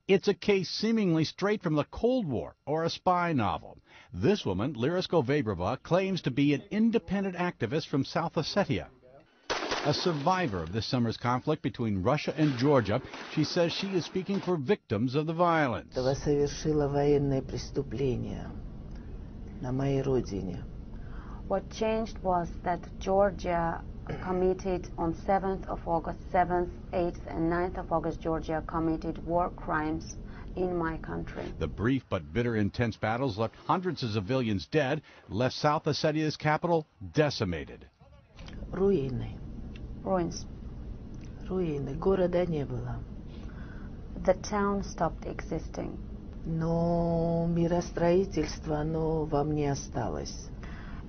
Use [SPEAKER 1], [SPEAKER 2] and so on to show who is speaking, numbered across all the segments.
[SPEAKER 1] It's a case seemingly straight from the Cold War or a spy novel. This woman, Lyra Skovebrova, claims to be an independent activist from South Ossetia. A survivor of this summer's conflict between Russia and Georgia, she says she is speaking for victims of the violence.
[SPEAKER 2] Совершила военное преступление на моей родине.
[SPEAKER 3] What changed was that Georgia committed on 7th of August, 7th, 8th and 9th of August, Georgia committed war crimes in my country.
[SPEAKER 1] The brief but bitter intense battles left hundreds of civilians dead, left South Ossetia's capital decimated.
[SPEAKER 2] Руины.
[SPEAKER 3] Ruins.
[SPEAKER 2] Руины. Города не было.
[SPEAKER 3] The town stopped existing.
[SPEAKER 2] Но миростроительство, оно во мне осталось.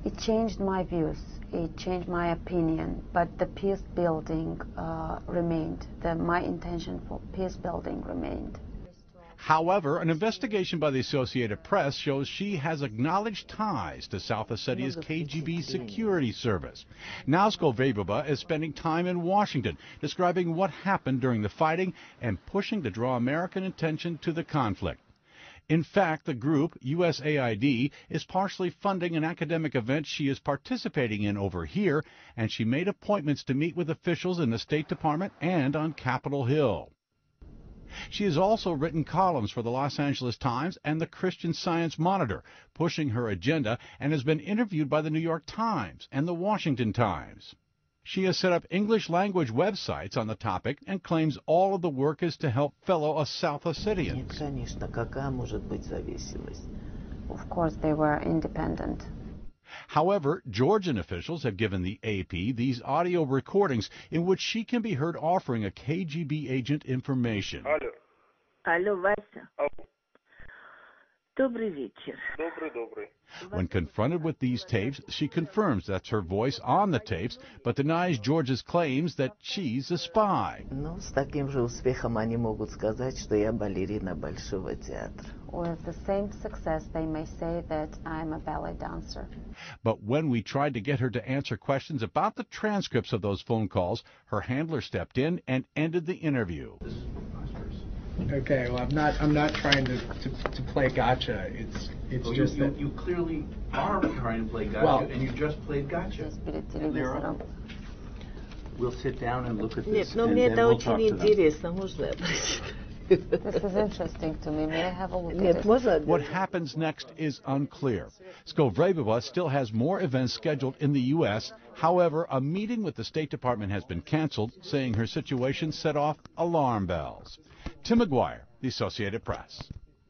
[SPEAKER 3] It changed my views, it changed my opinion, but the peace building remained. My intention for peace building remained.
[SPEAKER 1] However, an investigation by the Associated Press shows she has acknowledged ties to South Ossetia's KGB security service. Now Skovebrova is spending time in Washington, describing what happened during the fighting and pushing to draw American attention to the conflict. In fact, the group, USAID, is partially funding an academic event she is participating in over here, and she made appointments to meet with officials in the State Department and on Capitol Hill. She has also written columns for the Los Angeles Times and the Christian Science Monitor, pushing her agenda, and has been interviewed by the New York Times and the Washington Times. She has set up English-language websites on the topic and claims all of the work is to help fellow South Ossetians.
[SPEAKER 2] Нет, конечно, какая может быть зависимость?
[SPEAKER 3] Of course, they were independent.
[SPEAKER 1] However, Georgian officials have given the AP these audio recordings in which she can be heard offering a KGB agent information.
[SPEAKER 2] Алло, Вася. Добрый вечер.
[SPEAKER 4] Добрый.
[SPEAKER 1] When confronted with these tapes, she confirms that's her voice on the tapes, but denies Georgia's claims that she's a spy.
[SPEAKER 2] Ну, с таким же успехом они могут сказать, что я балерина Большого театра.
[SPEAKER 3] With the same success, they may say that I'm a ballet dancer.
[SPEAKER 1] But when we tried to get her to answer questions about the transcripts of those phone calls, her handler stepped in and ended the interview.
[SPEAKER 5] Okay, well, I'm not trying to play gotcha. It's
[SPEAKER 6] well,
[SPEAKER 5] just that
[SPEAKER 6] you clearly are trying to play gotcha,
[SPEAKER 5] well,
[SPEAKER 6] and you just played gotcha. Lyra, we'll sit down and look at
[SPEAKER 2] Нет,
[SPEAKER 6] this,
[SPEAKER 2] но
[SPEAKER 6] and
[SPEAKER 2] мне
[SPEAKER 6] then
[SPEAKER 2] это
[SPEAKER 6] we'll talk
[SPEAKER 2] очень
[SPEAKER 6] to them.
[SPEAKER 2] интересно. Можно я прочитаю?
[SPEAKER 3] This is interesting to me. May I have a look
[SPEAKER 2] Нет,
[SPEAKER 3] at it?
[SPEAKER 2] можно?
[SPEAKER 1] What happens next is unclear. Skovebrova still has more events scheduled in the U.S. However, a meeting with the State Department has been canceled, saying her situation set off alarm bells. Tim McGuire, The Associated Press.